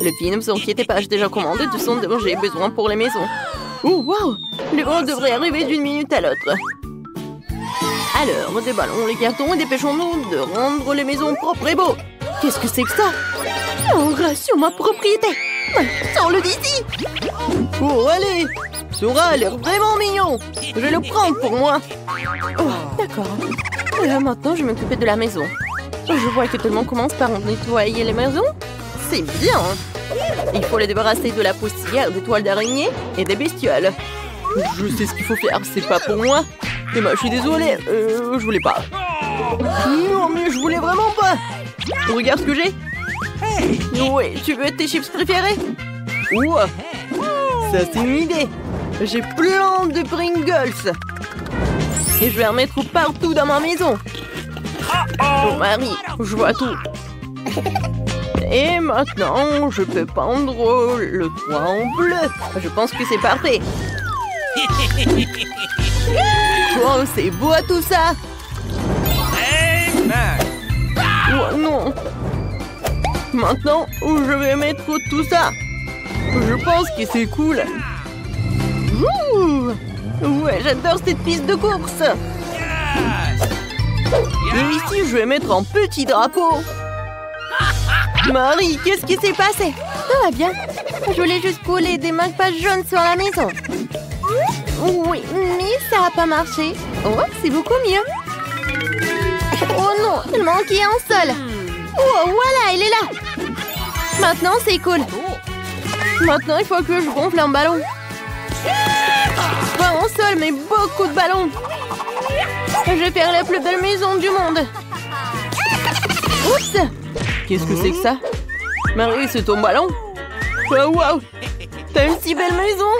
Les filles, ne vous inquiétez pas, j'ai déjà commandé tout ce dont j'ai besoin pour les maisons. Oh, waouh! Les vents devraient arriver d'une minute à l'autre. Alors, déballons les cartons et dépêchons-nous de rendre les maisons propres et beaux. Qu'est-ce que c'est que ça? On rassure ma propriété. Sors-le d'ici. Oh, allez! Sora a l'air vraiment mignon. Je vais le prendre pour moi. Oh, d'accord. Maintenant, je vais m'occuper de la maison. Je vois que tout le monde commence par nettoyer les maisons. C'est bien. Il faut les débarrasser de la poussière, des toiles d'araignée et des bestioles. Je sais ce qu'il faut faire, c'est pas pour moi. Emma, je suis désolée, je voulais pas. Non, mais je voulais vraiment pas. Regarde ce que j'ai. Oui, tu veux tes chips préférés? Ouah, ça c'est une idée. J'ai plein de Pringles. Et je vais en mettre partout dans ma maison. Oh Marie, je vois tout. Et maintenant, je peux peindre le toit en bleu. Je pense que c'est parfait. Oh, c'est beau tout ça. Oh non. Maintenant, je vais mettre tout ça. Je pense que c'est cool. Ouh. Ouais, j'adore cette piste de course. Et ici, je vais mettre un petit drapeau. Marie, qu'est-ce qui s'est passé? Ça va bien. Je voulais juste coller des marque-pages jaunes sur la maison. Oui, mais ça n'a pas marché. Oh, c'est beaucoup mieux. Oh non, il manquait un seul. Oh, voilà, il est là. Maintenant, c'est cool. Maintenant, il faut que je gonfle un ballon. Pas un seul, mais beaucoup de ballons. Je vais faire la plus belle maison du monde. Oups! Qu'est-ce que c'est que ça? Marie, c'est ton ballon? Oh, wow! T'as une si belle maison!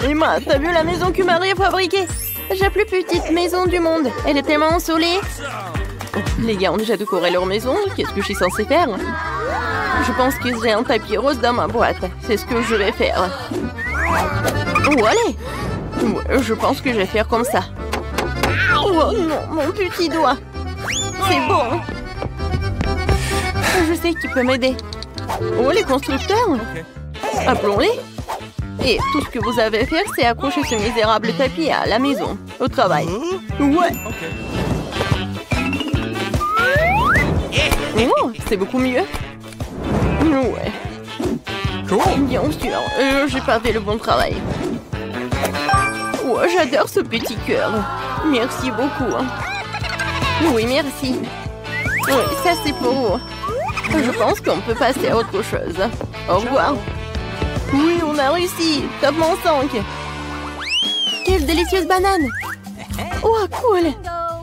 Emma, t'as vu la maison que Marie a fabriquée? J'ai la plus petite maison du monde. Elle est tellement ensoleillée. Oh, les gars ont déjà décoré leur maison. Qu'est-ce que je suis censée faire? Je pense que j'ai un tapis rose dans ma boîte. C'est ce que je vais faire. Oh, allez! Ouais, je pense que je vais faire comme ça. Oh non, mon petit doigt. C'est bon. Je sais qui peut m'aider. Oh, les constructeurs. Appelons-les. Et tout ce que vous avez à faire, c'est accrocher ce misérable tapis à la maison, au travail. Ouais. Oh, c'est beaucoup mieux. Ouais. Bien sûr, j'ai pas fait le bon travail. Oh, j'adore ce petit cœur. Merci beaucoup. Oui, merci. Oui, ça c'est pour vous. Je pense qu'on peut passer à autre chose. Au revoir. Oui, on a réussi. Top mon 5. Quelle délicieuse banane. Oh, cool.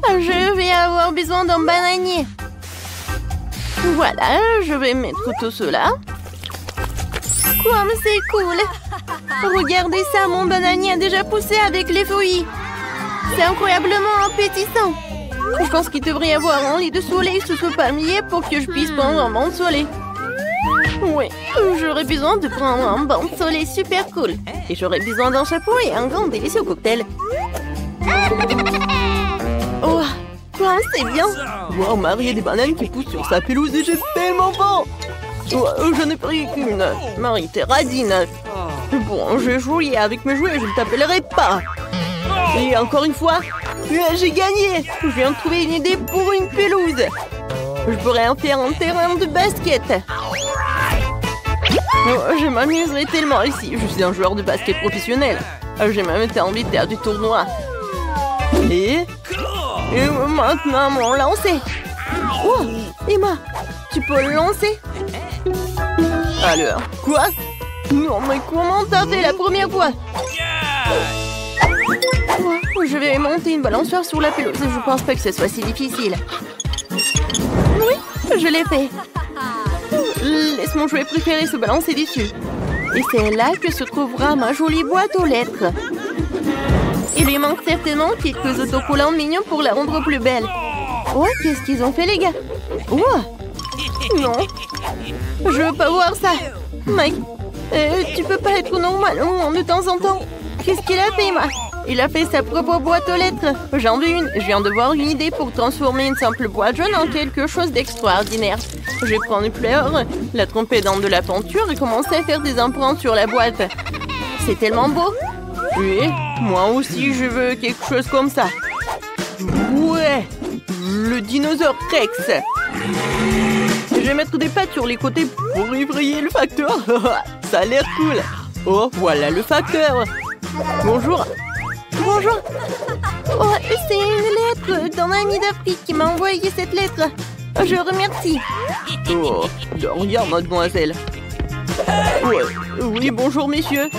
Je vais avoir besoin d'un bananier. Voilà, je vais mettre tout cela. Comme c'est cool. Regardez ça, mon bananier a déjà poussé avec les feuilles. C'est incroyablement appétissant. Je pense qu'il devrait y avoir un lit de soleil sous ce palmier pour que je puisse prendre un bain de soleil. Oui, j'aurais besoin de prendre un bain de soleil super cool. Et j'aurais besoin d'un chapeau et un grand délicieux cocktail. Oh, quoi, c'est bien. Wow, Marie a des bananes qui poussent sur sa pelouse et j'ai tellement faim. Oh, je n'ai pris qu'une. Marie, t'es radine. Bon, je vais jouer avec mes jouets, je ne t'appellerai pas. Et encore une fois, j'ai gagné. Je viens de trouver une idée pour une pelouse. Je pourrais en faire un terrain de basket. Oh, je m'amuserai tellement ici. Je suis un joueur de basket professionnel. J'ai même été invité à du tournoi. Et maintenant, mon lancer. Oh, Emma, tu peux le lancer? Alors, quoi? Non, mais comment t'as fait la première fois? Oh, je vais monter une balançoire sur la pelouse. Je pense pas que ce soit si difficile. Oui, je l'ai fait. Laisse mon jouet préféré se balancer dessus. Et c'est là que se trouvera ma jolie boîte aux lettres. Il lui manque certainement quelques autocollants mignons pour la rendre plus belle. Oh, qu'est-ce qu'ils ont fait, les gars? Oh, non. Je veux pas voir ça. Mike, tu peux pas être normal de temps en temps. Qu'est-ce qu'il a fait, Emma? Il a fait sa propre boîte aux lettres. J'en veux une. Je viens de voir une idée pour transformer une simple boîte jaune en quelque chose d'extraordinaire. Je vais prendre une fleur, la tremper dans de la peinture et commencer à faire des empreintes sur la boîte. C'est tellement beau. Oui, moi aussi je veux quelque chose comme ça. Ouais, le dinosaure Rex. Je vais mettre des pattes sur les côtés pour effrayer le facteur. Ça a l'air cool. Oh, voilà le facteur. Bonjour. Bonjour. Oh, c'est une lettre d'un ami d'Afrique qui m'a envoyé cette lettre. Je remercie. Oh, de rien, mademoiselle. Ouais. Oui, bonjour, messieurs.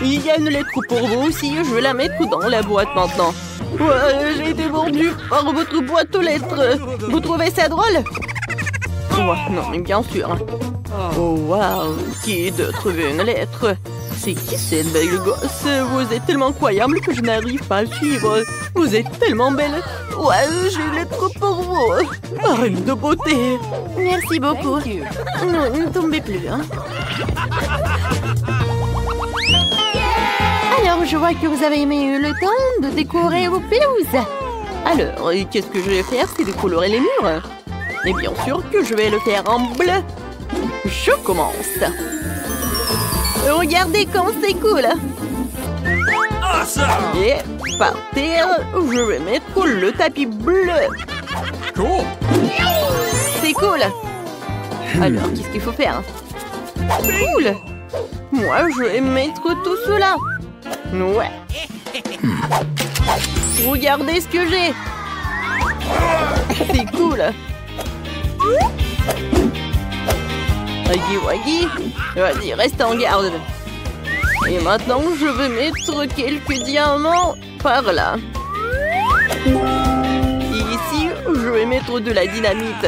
Il y a une lettre pour vous aussi. Je vais la mettre dans la boîte maintenant. Ouais, j'ai été mordu par votre boîte aux lettres. Vous trouvez ça drôle? Ouais, non, mais bien sûr. Oh, waouh. Qui d'autre veut une lettre? C'est qui cette belle gosse? Vous êtes tellement incroyable que je n'arrive pas à suivre. Vous êtes tellement belle. Ouais, j'ai une lettre pour vous. Reine de beauté. Merci beaucoup. Non, ne tombez plus, hein. Alors, je vois que vous avez eu le temps de décorer vos pelouses. Alors, qu'est-ce que je vais faire? C'est décolorer les murs. Et bien sûr que je vais le faire en bleu. Je commence. Regardez comme c'est cool. Et par terre, je vais mettre le tapis bleu. C'est cool. Alors, qu'est-ce qu'il faut faire? Cool. Moi, je vais mettre tout cela. Ouais. Regardez ce que j'ai. C'est cool. Waggy Waggy. Vas-y, reste en garde. Et maintenant, je vais mettre quelques diamants par là. Et ici, je vais mettre de la dynamite.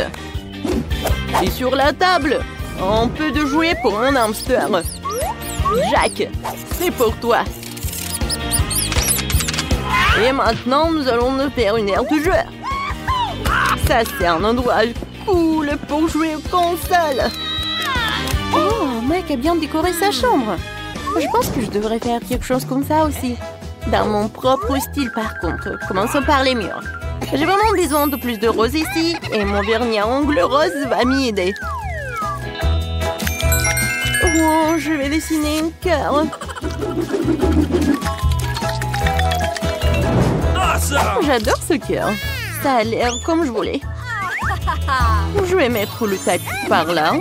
Et sur la table, un peu de jouet pour mon hamster. Jack, c'est pour toi. Et maintenant, nous allons nous faire une aire de jeu. Ça, c'est un endroit cool pour jouer aux consoles. Oh, Mike a bien décoré sa chambre. Je pense que je devrais faire quelque chose comme ça aussi. Dans mon propre style, par contre. Commençons par les murs. J'ai vraiment besoin de plus de rose ici. Et mon vernis à ongles rose va m'y aider. Oh, je vais dessiner un cœur. J'adore ce cœur. Ça a l'air comme je voulais. Je vais mettre le tapis par là.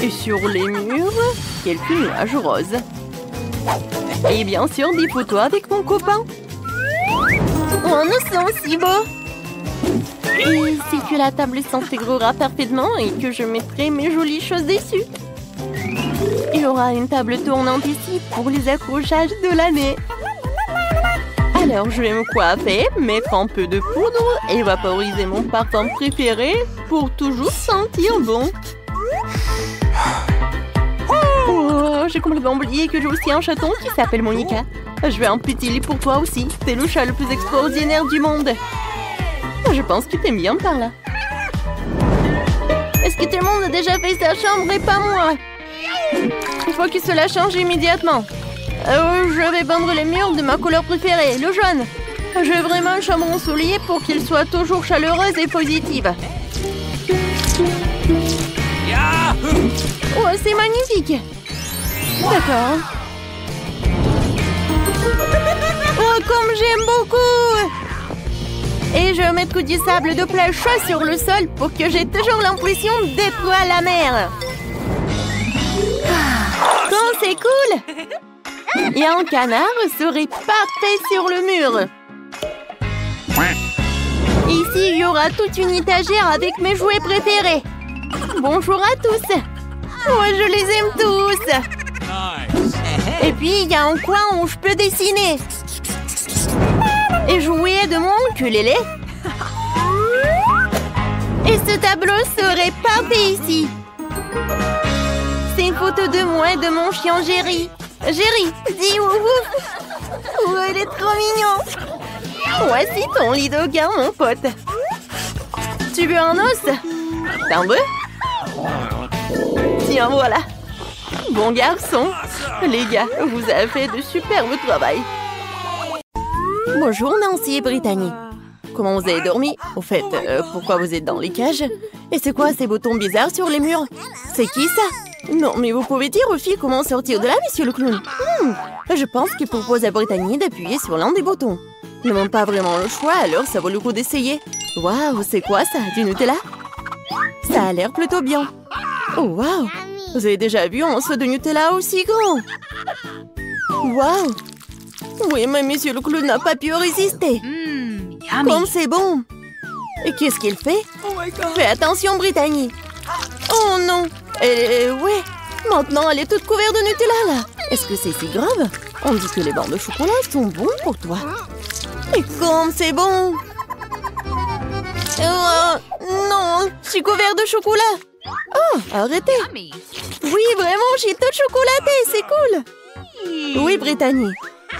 Et sur les murs, quelques nuages roses. Et bien sûr, des photos avec mon copain. Oh, nous sommes si beaux. Et si que la table s'intégrera parfaitement et que je mettrai mes jolies choses dessus. Il y aura une table tournante ici pour les accrochages de l'année. Alors, je vais me coiffer, mettre un peu de poudre et vaporiser mon parfum préféré pour toujours sentir bon. Oh, j'ai complètement oublié que j'ai aussi un chaton qui s'appelle Monica. Je vais un petit lit pour toi aussi. C'est le chat le plus extraordinaire du monde. Je pense que tu t'aimes bien par là. Est-ce que tout le monde a déjà fait sa chambre et pas moi? Il faut que cela change immédiatement. Je vais peindre les murs de ma couleur préférée, le jaune. Je veux vraiment une chambre ensoleillée pour qu'elle soit toujours chaleureuse et positive. Oh, c'est magnifique. D'accord. Oh, comme j'aime beaucoup. Et je vais mettre du sable de plage chaud sur le sol pour que j'ai toujours l'impression d'être à la mer. Oh, c'est cool. Et un canard serait parfait sur le mur. Ici, il y aura toute une étagère avec mes jouets préférés. Bonjour à tous. Oh, je les aime tous. Et puis, il y a un coin où je peux dessiner. Et jouer de mon ukulélé. Et ce tableau serait parfait ici. C'est une photo de moi et de mon chien Jerry. Jerry, dis ouf ouf. Oh, il est trop mignon. Voici ton lit de gars, mon pote. Tu veux un os? T'en veux? Tiens, voilà. Bon garçon. Les gars, vous avez fait de superbes travail. Bonjour Nancy et Brittany. Comment vous avez dormi? Au fait, pourquoi vous êtes dans les cages? Et c'est quoi ces boutons bizarres sur les murs? C'est qui ça? Non, mais vous pouvez dire aux filles comment sortir de là, monsieur le clown? Je pense qu'il propose à Brittany d'appuyer sur l'un des boutons. Ils n'ont pas vraiment le choix, alors ça vaut le coup d'essayer. Waouh, c'est quoi ça? Du Nutella? Ça a l'air plutôt bien. Oh, waouh! Vous avez déjà vu un seau de Nutella aussi grand? Waouh! Oui, mais monsieur le clown n'a pas pu résister. Comme c'est bon! Et qu'est-ce qu'il fait? Fais attention, Brittany! Oh non! Ouais! Maintenant, elle est toute couverte de Nutella, là! Est-ce que c'est si grave? On dit que les bancs de chocolat sont bons pour toi. Et comme c'est bon! Non! Je suis couverte de chocolat! Oh, arrêtez! Oui, vraiment, j'ai tout chocolaté, c'est cool! Oui, Brittany.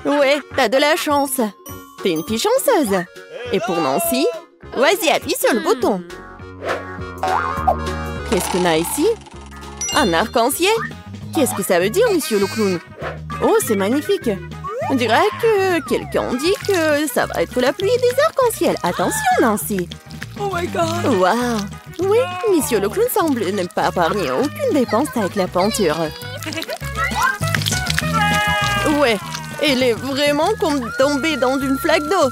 Ouais, t'as de la chance. T'es une fille chanceuse. Et pour Nancy, vas-y, appuie sur le bouton. Qu'est-ce qu'on a ici? Un arc-en-ciel? Qu'est-ce que ça veut dire, monsieur le clown? Oh, c'est magnifique. On dirait que quelqu'un dit que ça va être la pluie des arcs-en-ciel. Attention, Nancy. Oh my god. Waouh. Oui, monsieur le clown semble ne pas épargner aucune dépense avec la peinture. Ouais, elle est vraiment comme tombée dans une flaque d'eau.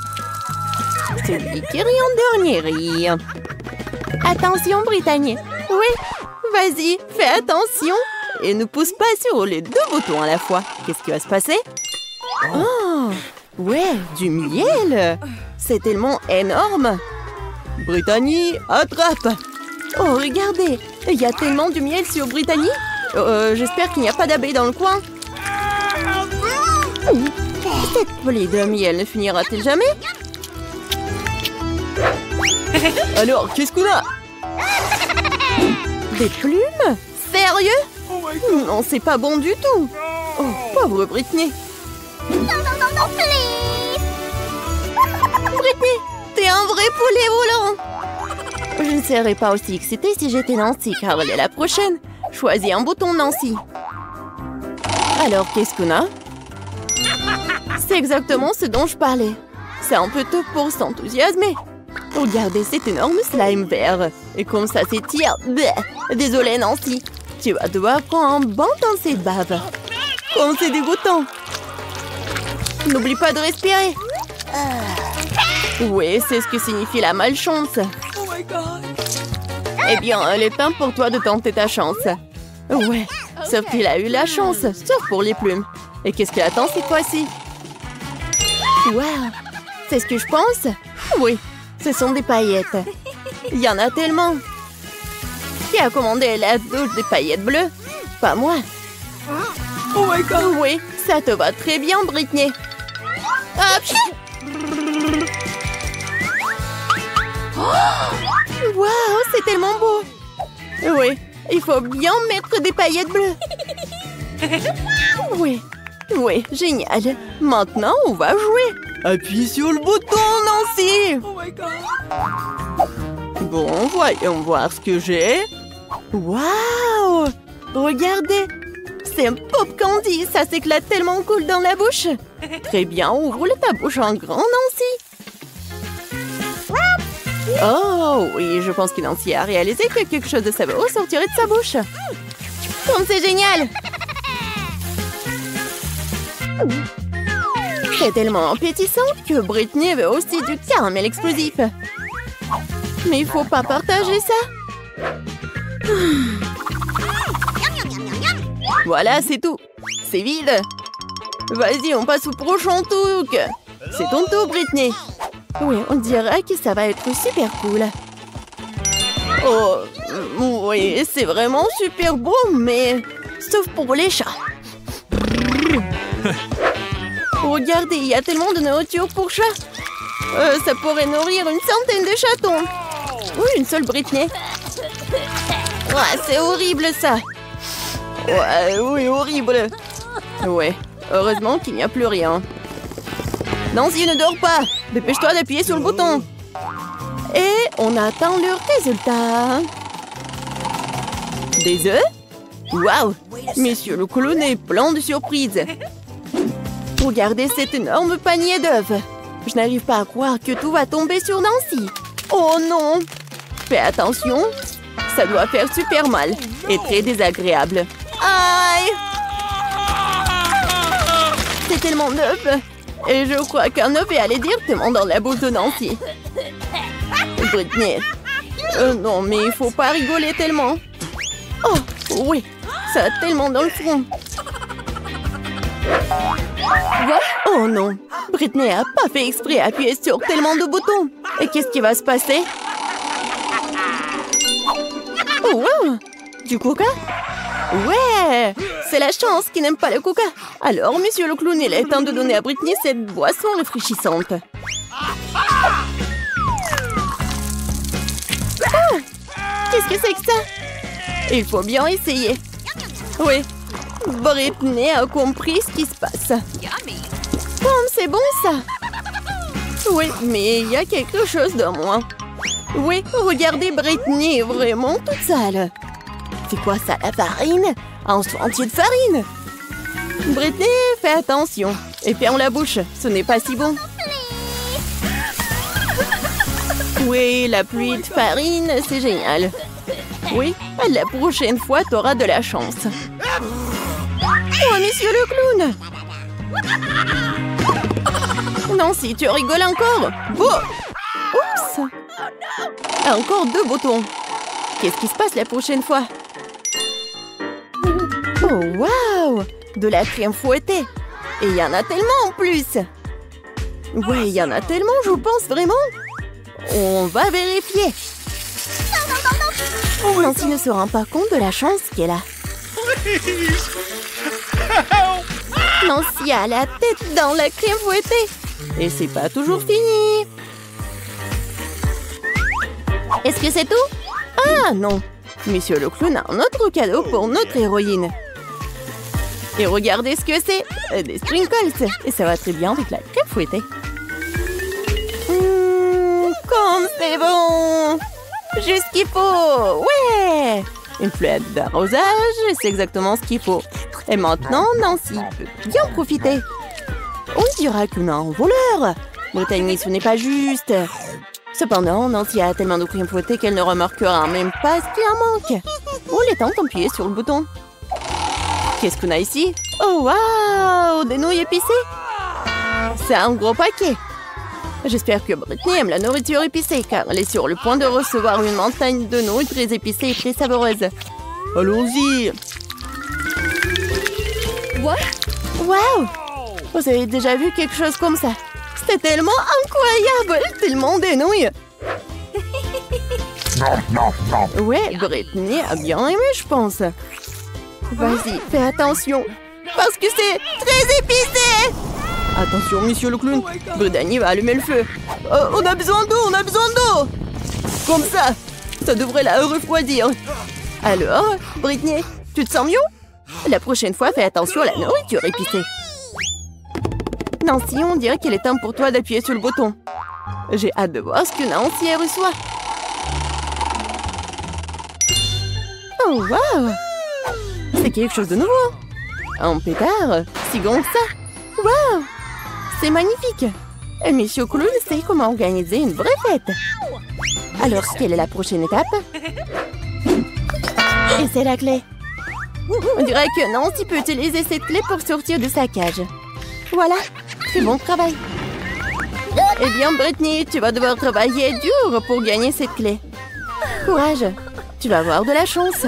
Celui qui rit en dernier rire. Attention, Brittany. Oui, vas-y, fais attention. Et ne pousse pas sur les deux boutons à la fois. Qu'est-ce qui va se passer? Oh, ouais, du miel. C'est tellement énorme. Brittany, attrape. Oh, regardez, il y a tellement de miel sur Brittany. J'espère qu'il n'y a pas d'abeilles dans le coin. Cette plaie de miel ne finira-t-elle jamais? Alors, qu'est-ce qu'on a? Des plumes? Sérieux? Non, c'est pas bon du tout. Oh, pauvre Brittany. Non, please. Brittany, t'es un vrai poulet volant. Je ne serais pas aussi excitée si j'étais Nancy, car elle est la prochaine. Choisis un bouton, Nancy. Alors, qu'est-ce qu'on a? C'est exactement ce dont je parlais. C'est un peu tôt pour s'enthousiasmer. Regardez cet énorme slime vert. Et comme ça s'étire. Désolée, Nancy. Tu vas devoir prendre un bain dans cette bave. Comme c'est dégoûtant. N'oublie pas de respirer. Oui, c'est ce que signifie la malchance. Oh my god. Eh bien, il est temps pour toi de tenter ta chance. Ouais, sauf qu'il a eu la chance, sauf pour les plumes. Et qu'est-ce qu'il attend cette fois-ci? Waouh, c'est ce que je pense? Oui, ce sont des paillettes. Il y en a tellement. Qui a commandé la douche des paillettes bleues? Pas moi. Oh my god. Oui, ça te va très bien, Brittany. Hop. Waouh, c'est tellement beau. Oui, il faut bien mettre des paillettes bleues. Oui, génial. Maintenant, on va jouer. Appuie sur le bouton, Nancy. Oh my god. Bon, voyons voir ce que j'ai. Waouh! Regardez, c'est un pop candy. Ça s'éclate tellement cool dans la bouche. Très bien, ouvre ta bouche en grand, Nancy. Oh, oui, je pense que Nancy a réalisé que quelque chose de savoureux sortirait de sa bouche. Comme c'est génial! C'est tellement appétissant que Brittany veut aussi du caramel explosif. Mais il faut pas partager ça. Voilà, c'est tout. C'est vide. Vas-y, on passe au prochain truc. C'est ton tour, Brittany. Oui, on dirait que ça va être super cool. Oh, oui, c'est vraiment super beau, mais sauf pour les chats. Regardez, il y a tellement de nourriture pour chats. Ça pourrait nourrir une centaine de chatons. Oui, une seule Brittany. Ouais, c'est horrible ça. Ouais, oui, horrible. Ouais, heureusement qu'il n'y a plus rien. Nancy, ne dors pas. Dépêche-toi d'appuyer sur le bouton. Et on attend le résultat. Des œufs? Waouh! Monsieur le clown est plein de surprises. Regardez cet énorme panier d'œufs. Je n'arrive pas à croire que tout va tomber sur Nancy. Oh non! Fais attention. Ça doit faire super mal et très désagréable. Aïe! C'est tellement neuf. Et je crois qu'un œuf est allé directement dans la bouche de Nancy. Britney. Non, mais il faut pas rigoler tellement. Oh, oui. Ça a tellement dans le front. Oh non. Britney a pas fait exprès d'appuyer sur tellement de boutons. Et qu'est-ce qui va se passer? Oh, wow. Du coca? Ouais! C'est la chance qui n'aime pas le coca. Alors, monsieur le clown, il est temps de donner à Britney cette boisson rafraîchissante. Ah! Qu'est-ce que c'est que ça? Il faut bien essayer. Oui, Britney a compris ce qui se passe. C'est bon ça? Oui, mais il y a quelque chose de moins. Oui, regardez, Britney est vraiment toute sale. C'est quoi ça, la farine? Un seau entier de farine? Britney, fais attention. Et ferme la bouche, ce n'est pas si bon. Oui, la pluie de farine, c'est génial. Oui, la prochaine fois, t'auras de la chance. Oh, monsieur le clown! Nancy, tu rigoles encore? Oh! Oups! Encore 2 boutons. Qu'est-ce qui se passe la prochaine fois? Oh, waouh! De la crème fouettée. Et il y en a tellement en plus. Ouais, il y en a tellement, je pense, vraiment. On va vérifier. Nancy ne se rend pas compte de la chance qu'elle a. Nancy a la tête dans la crème fouettée. Et c'est pas toujours fini. Est-ce que c'est tout? Ah non. Monsieur le clown a un autre cadeau pour notre héroïne. Et regardez ce que c'est. Des sprinkles. Et ça va très bien avec la crème fouettée. Comme c'est bon. Juste ce qu'il faut. Ouais. Une fleur d'arrosage, c'est exactement ce qu'il faut. Et maintenant, Nancy peut bien profiter. On dira qu'on a un voleur. Brittany, ce n'est pas juste. Cependant, Nancy a tellement de crème fouettée qu'elle ne remarquera même pas ce qui en manque. On est temps d'appuyer sur le bouton. Qu'est-ce qu'on a ici? Oh, waouh! Des nouilles épicées? C'est un gros paquet. J'espère que Britney aime la nourriture épicée, car elle est sur le point de recevoir une montagne de nouilles très épicées et très savoureuses. Allons-y! Waouh! Vous avez déjà vu quelque chose comme ça? C'était tellement incroyable! Tellement des nouilles! Ouais, Britney a bien aimé, je pense. Vas-y, fais attention, parce que c'est très épicé! Attention, monsieur le clown, Brittany va allumer le feu. On a besoin d'eau, on a besoin d'eau! Comme ça devrait la refroidir. Alors, Britney, tu te sens mieux? La prochaine fois, fais attention à la nourriture épicée. Nancy, on dirait qu'il est temps pour toi d'appuyer sur le bouton. J'ai hâte de voir ce que Nancy reçoit. Oh, waouh! C'est quelque chose de nouveau. Un pétard, si grand que ça. Waouh! C'est magnifique. Et monsieur Clown sait comment organiser une vraie fête. Alors, quelle est la prochaine étape? Et c'est la clé. On dirait que Nancy peut utiliser cette clé pour sortir de sa cage. Voilà, c'est bon travail. Eh bien, Britney, tu vas devoir travailler dur pour gagner cette clé. Courage, tu vas avoir de la chance.